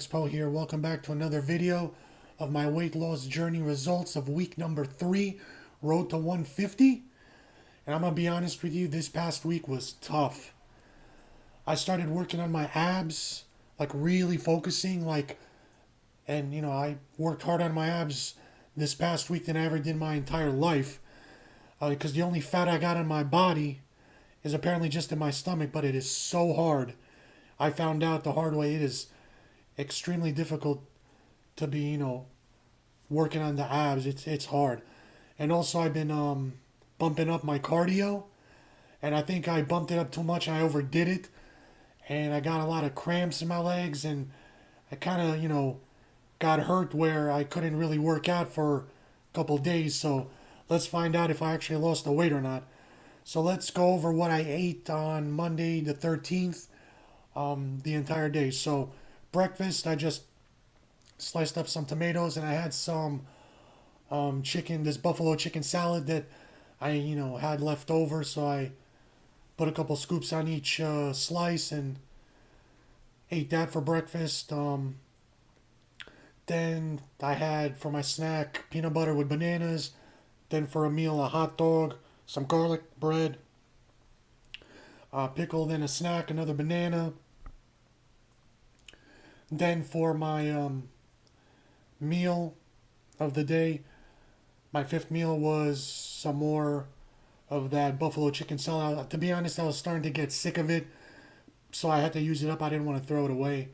Expo here. Welcome back to another video of my weight loss journey results of week number 3, Road to 150. And I'm going to be honest with you, this past week was tough. I started working on my abs, like really focusing, and I worked hard on my abs this past week than I ever did my entire life. Because the only fat I got on my body is apparently just in my stomach, but it is so hard. I found out the hard way it is extremely difficult to be, working on the abs. It's hard. And also I've been bumping up my cardio, and I think I bumped it up too much and I overdid it, and I got a lot of cramps in my legs, and I kind of, got hurt where I couldn't really work out for a couple days. So let's find out if I actually lost the weight or not. So let's go over what I ate on Monday the 13th, the entire day. So breakfast, I just sliced up some tomatoes, and I had some chicken, this buffalo chicken salad that I, had left over. So I put a couple scoops on each slice and ate that for breakfast. Then I had for my snack peanut butter with bananas. Then for a meal, a hot dog, some garlic bread, pickle, then a snack, another banana. Then for my meal of the day, my fifth meal was some more of that buffalo chicken salad. To be honest, I was starting to get sick of it, so I had to use it up. I didn't want to throw it away.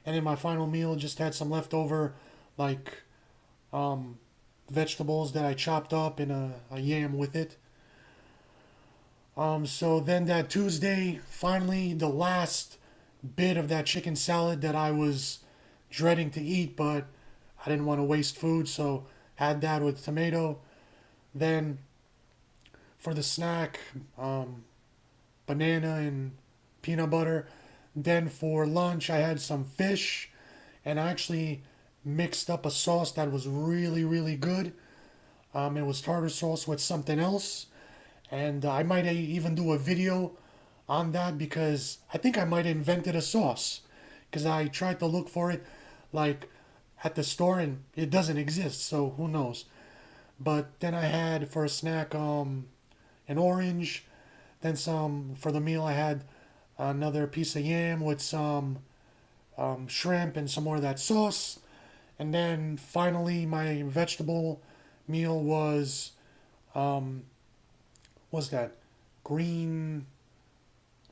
And then my final meal just had some leftover, like vegetables that I chopped up and a yam with it. So then that Tuesday, finally, the last bit of that chicken salad that I was dreading to eat, but I didn't want to waste food, so had that with tomato. Then for the snack, banana and peanut butter. Then for lunch, I had some fish, and I actually mixed up a sauce that was really, really good. It was tartar sauce with something else, and I might even do a video on that because I think I might have invented a sauce, because I tried to look for it like at the store and it doesn't exist, so who knows. But then I had for a snack an orange. Then some for the meal, I had another piece of yam with some shrimp and some more of that sauce. And then finally, my vegetable meal was that green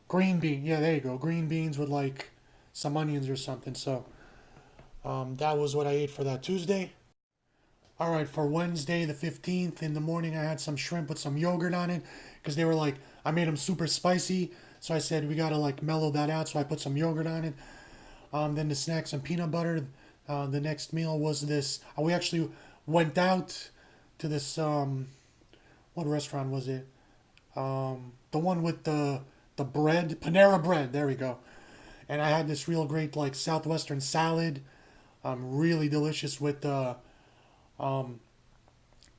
green bean. Yeah, there you go. Green beans with like some onions or something. So that was what I ate for that Tuesday. All right, for Wednesday the 15th in the morning, I had some shrimp with some yogurt on it because they were like, I made them super spicy. So I said, we got to like mellow that out. So I put some yogurt on it. Then the snacks and peanut butter. The next meal was this. We actually went out to this, what restaurant was it? The one with the bread, Panera Bread. There we go. And I had this real great like southwestern salad, really delicious with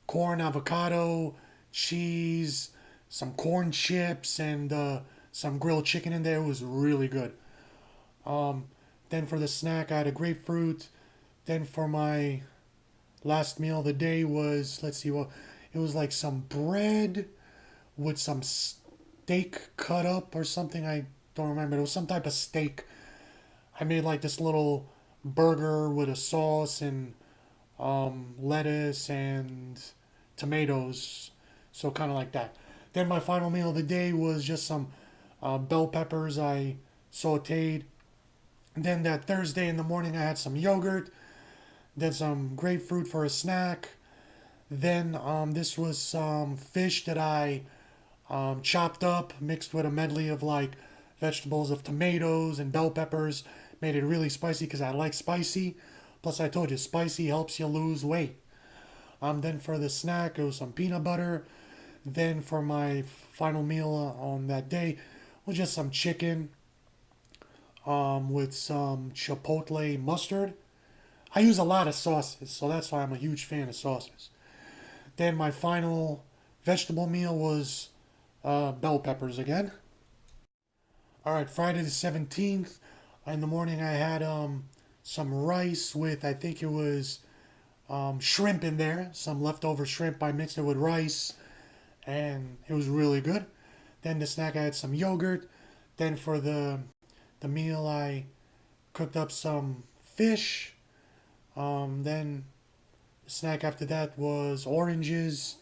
corn, avocado, cheese, some corn chips, and some grilled chicken in there. It was really good. Then for the snack, I had a grapefruit. Then for my last meal of the day was, let's see, well, it was like some bread with some steak cut up or something. I don't remember. It was some type of steak. I made like this little burger with a sauce and lettuce and tomatoes. So kind of like that. Then my final meal of the day was just some bell peppers I sauteed. And then that Thursday in the morning, I had some yogurt. Then some grapefruit for a snack. Then this was some fish that I chopped up, mixed with a medley of like vegetables of tomatoes and bell peppers. Made it really spicy because I like spicy. Plus, I told you, spicy helps you lose weight. Then for the snack, it was some peanut butter. Then for my final meal on that day was just some chicken with some chipotle mustard. I use a lot of sauces, so that's why I'm a huge fan of sauces. Then my final vegetable meal was bell peppers again. All right, Friday the 17th, in the morning I had some rice with, I think it was shrimp in there, some leftover shrimp. I mixed it with rice, and it was really good. Then the snack, I had some yogurt. Then for the meal, I cooked up some fish. Then the snack after that was oranges.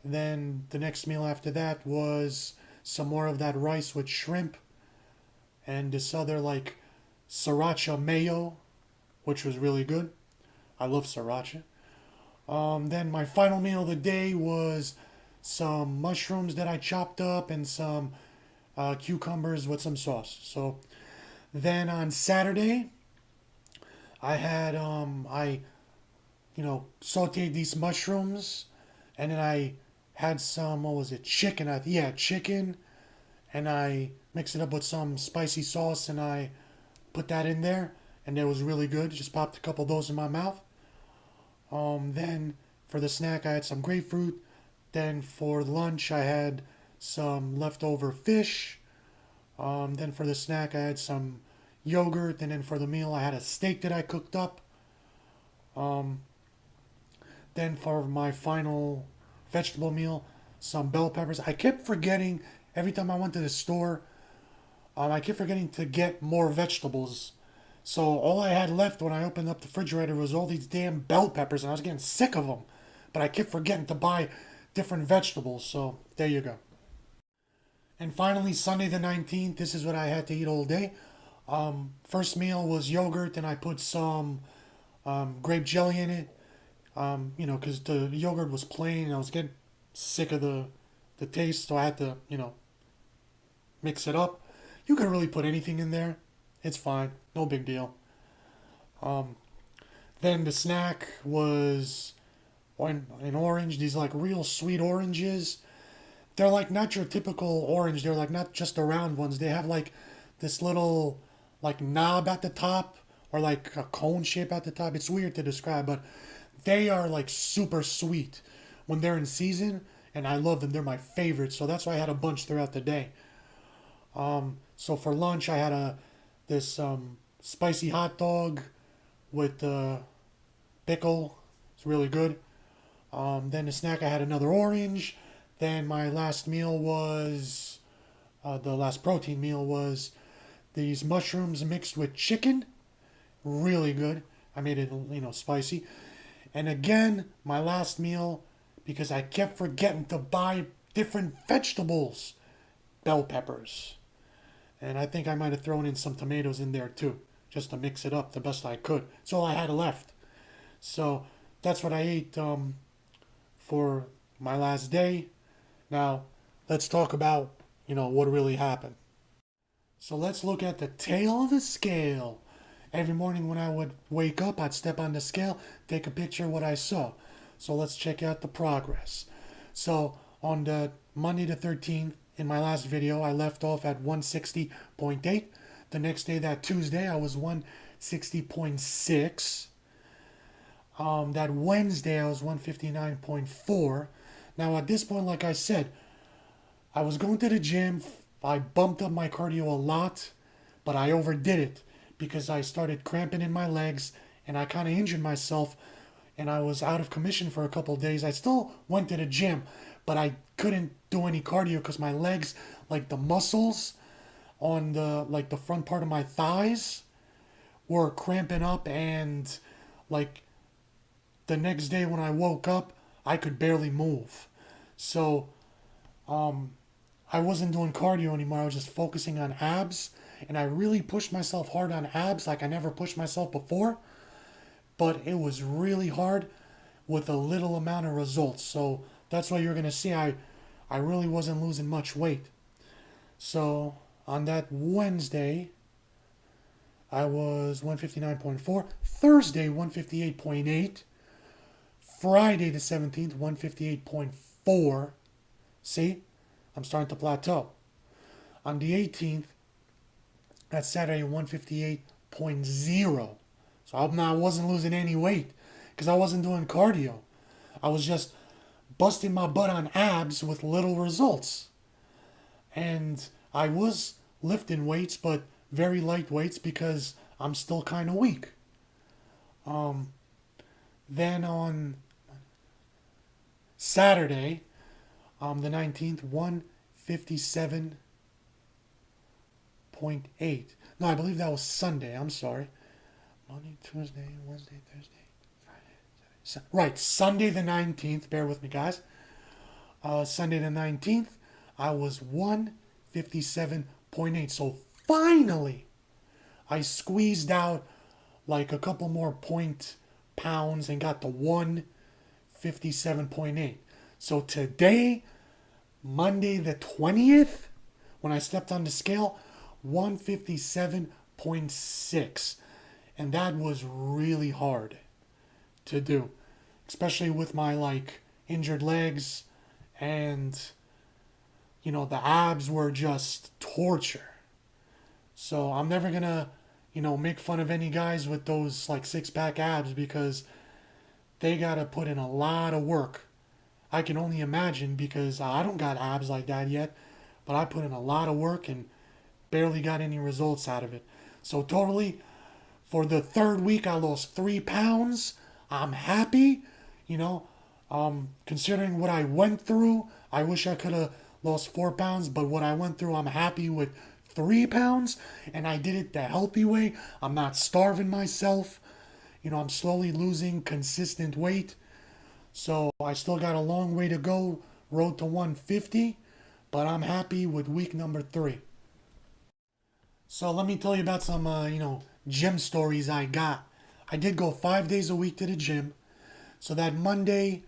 Then the next meal after that was some more of that rice with shrimp and this other like sriracha mayo, which was really good. I love sriracha. Then my final meal of the day was some mushrooms that I chopped up and some cucumbers with some sauce. So then on Saturday, I had I sauteed these mushrooms, and then I had some, what was it, chicken? Yeah, chicken, and I mixed it up with some spicy sauce, and I put that in there, and it was really good. Just popped a couple of those in my mouth. Then for the snack, I had some grapefruit. Then for lunch, I had some leftover fish. Then for the snack, I had some yogurt, and then for the meal, I had a steak that I cooked up. Um, then for my final vegetable meal, some bell peppers. I kept forgetting every time I went to the store. I kept forgetting to get more vegetables. So all I had left when I opened up the refrigerator was all these damn bell peppers, and I was getting sick of them. But I kept forgetting to buy different vegetables. So there you go. And finally, Sunday the 19th, this is what I had to eat all day. First meal was yogurt, and I put some grape jelly in it. Because the yogurt was plain, and I was getting sick of the taste, so I had to, mix it up. You can really put anything in there. It's fine. No big deal. Um, then the snack was an orange. These like real sweet oranges. They're like not your typical orange. They're like not just the round ones. They have like this little like knob at the top or like a cone shape at the top. It's weird to describe, but they are like super sweet when they're in season, and I love them. They're my favorite, so that's why I had a bunch throughout the day. So for lunch, I had this spicy hot dog with pickle. It's really good. Then the snack, I had another orange. Then my last meal was the last protein meal was these mushrooms mixed with chicken. Really good. I made it, spicy. And again, my last meal, because I kept forgetting to buy different vegetables, bell peppers. And I think I might have thrown in some tomatoes in there too, just to mix it up the best I could. It's all I had left. So that's what I ate for my last day. Now, let's talk about, what really happened. So let's look at the tail of the scale. Every morning when I would wake up, I'd step on the scale, take a picture of what I saw. So let's check out the progress. So on the Monday the 13th, in my last video, I left off at 160.8. The next day, that Tuesday, I was 160.6. That Wednesday, I was 159.4. Now, at this point, like I said, I was going to the gym. I bumped up my cardio a lot, but I overdid it because I started cramping in my legs and I kind of injured myself, and I was out of commission for a couple of days. I still went to the gym, but I couldn't do any cardio because my legs, like the muscles on the front part of my thighs, were cramping up, and like the next day when I woke up, I could barely move. So I wasn't doing cardio anymore. I was just focusing on abs, and I really pushed myself hard on abs like I never pushed myself before. But it was really hard with a little amount of results. So that's why you're gonna see I really wasn't losing much weight. So on that Wednesday, I was 159.4. Thursday, 158.8. Friday the 17th, 158.4. See? I'm starting to plateau. On the 18th, that's Saturday, 158.0. So I wasn't losing any weight because I wasn't doing cardio. I was just busting my butt on abs with little results. And I was lifting weights, but very light weights because I'm still kind of weak. Then on Saturday, the 19th, 157.8. No, I believe that was Sunday. I'm sorry. Monday, Tuesday, Wednesday, Thursday, Friday, Saturday. Right, Sunday the 19th. Bear with me, guys. Sunday the 19th, I was 157.8. So finally, I squeezed out like a couple more pounds and got to 157.8. So today, Monday the 20th, when I stepped on the scale, 157.6. And that was really hard to do, especially with my like injured legs, and the abs were just torture. So I'm never gonna make fun of any guys with those like six pack abs, because they gotta put in a lot of work. I can only imagine, because I don't got abs like that yet, but I put in a lot of work and barely got any results out of it. So totally, for the third week, I lost 3 pounds. I'm happy, considering what I went through. I wish I could have lost 4 pounds, but what I went through, I'm happy with 3 pounds, and I did it the healthy way. I'm not starving myself. I'm slowly losing consistent weight. So I still got a long way to go, road to 150, but I'm happy with week number 3. So let me tell you about some, gym stories I got. I did go 5 days a week to the gym. So that Monday,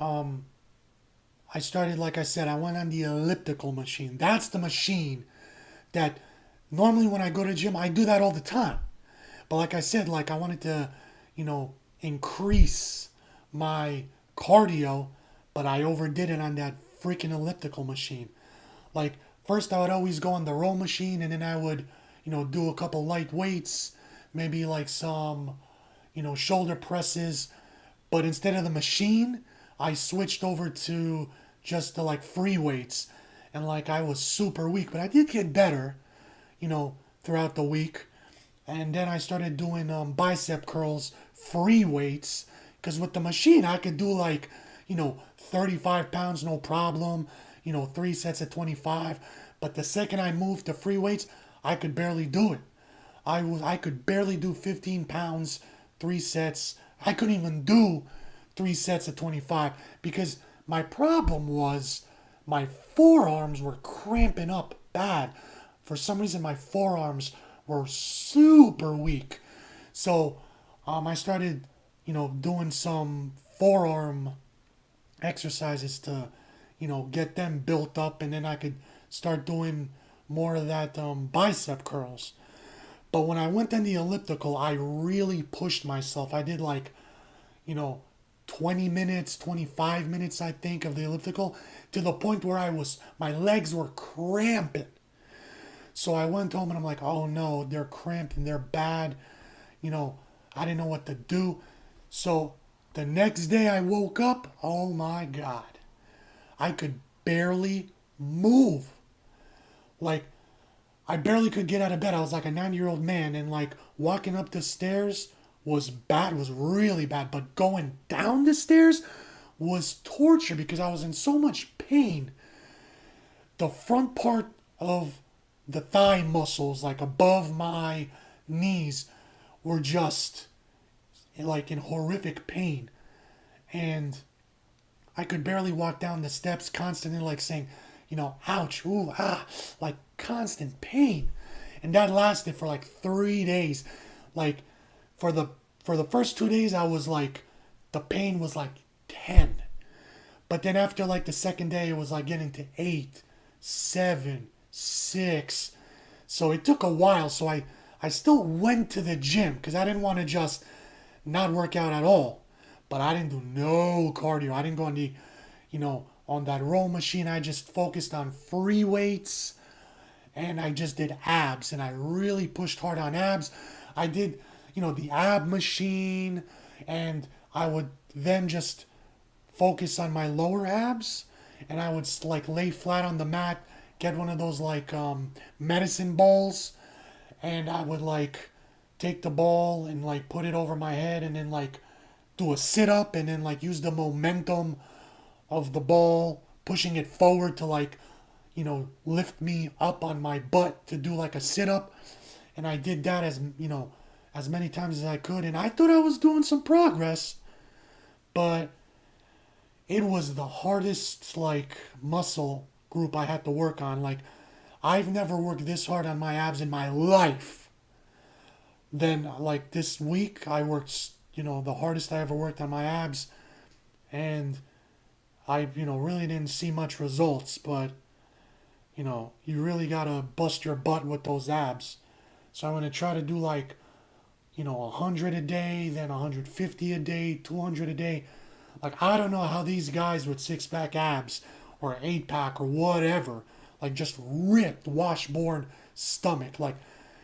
I started, like I said, I went on the elliptical machine. That's the machine that normally when I go to the gym, I do that all the time. But like I said, like I wanted to, increase my cardio, but I overdid it on that freaking elliptical machine. Like, first I would always go on the row machine, and then I would, do a couple light weights, maybe like some, shoulder presses. But instead of the machine, I switched over to just the like free weights. And like I was super weak, but I did get better, throughout the week. And then I started doing bicep curls, free weights, because with the machine I could do like, 35 pounds no problem, 3 sets at 25. But the second I moved to free weights, I could barely do it. I could barely do 15 pounds, 3 sets. I couldn't even do 3 sets at 25, because my problem was my forearms were cramping up bad. For some reason, my forearms were super weak. So I started, doing some forearm exercises to, get them built up, and then I could start doing more of that bicep curls. But when I went on the elliptical, I really pushed myself. I did like, you know, 20 minutes, 25 minutes, I think, of the elliptical, to the point where my legs were cramping. So I went home and I'm like, oh no, they're cramped and they're bad. I didn't know what to do. So the next day I woke up, oh my God, I could barely move. Like, I barely could get out of bed. I was like a 9-year-old man, and like walking up the stairs was bad, was really bad. But going down the stairs was torture because I was in so much pain. The front part of the thigh muscles, like above my knees, were just like in horrific pain. And I could barely walk down the steps, constantly like saying, ouch, ooh, ah, like constant pain. And that lasted for like 3 days. Like for the first 2 days, I was like, the pain was like 10. But then after like the second day, it was like getting to 8, 7, 6. So it took a while. So I still went to the gym because I didn't want to just not work out at all. But I didn't do no cardio. I didn't go on on that row machine. I just focused on free weights, and I just did abs, and I really pushed hard on abs. I did, the ab machine, and I would then just focus on my lower abs, and I would like lay flat on the mat, get one of those like medicine balls, and I would like take the ball and like put it over my head and then like do a sit up and then like use the momentum of the ball pushing it forward to like lift me up on my butt to do like a sit up. And I did that as many times as I could, and I thought I was doing some progress, but it was the hardest like muscle group I had to work on. Like I've never worked this hard on my abs in my life. Then like this week I worked the hardest I ever worked on my abs, and I really didn't see much results, but you really gotta bust your butt with those abs. So I'm gonna try to do like 100 a day, then 150 a day, 200 a day. Like I don't know how these guys with six pack abs or 8 pack or whatever, like just ripped washboard stomach, like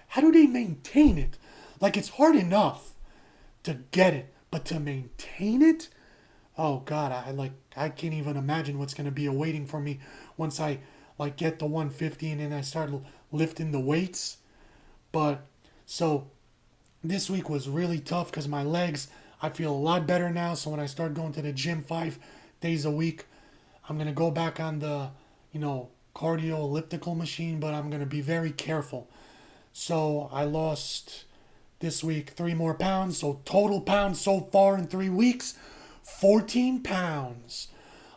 how do they maintain it? Like it's hard enough to get it, but to maintain it, oh god, I can't even imagine what's gonna be awaiting for me once I like get the 150 and then I start lifting the weights. But so this week was really tough because my legs, I feel a lot better now. So when I start going to the gym 5 days a week, I'm gonna go back on the cardio elliptical machine, but I'm gonna be very careful. So I lost this week 3 more pounds. So total pounds so far in 3 weeks, 14 pounds.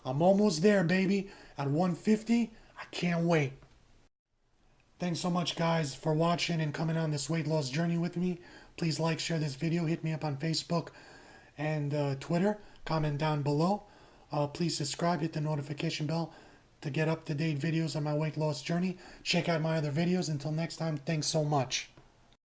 I'm almost there, baby. At 150, I can't wait. Thanks so much, guys, for watching and coming on this weight loss journey with me. Please like, share this video. Hit me up on Facebook and Twitter. Comment down below. Please subscribe. Hit the notification bell to get up-to-date videos on my weight loss journey. Check out my other videos. Until next time, thanks so much.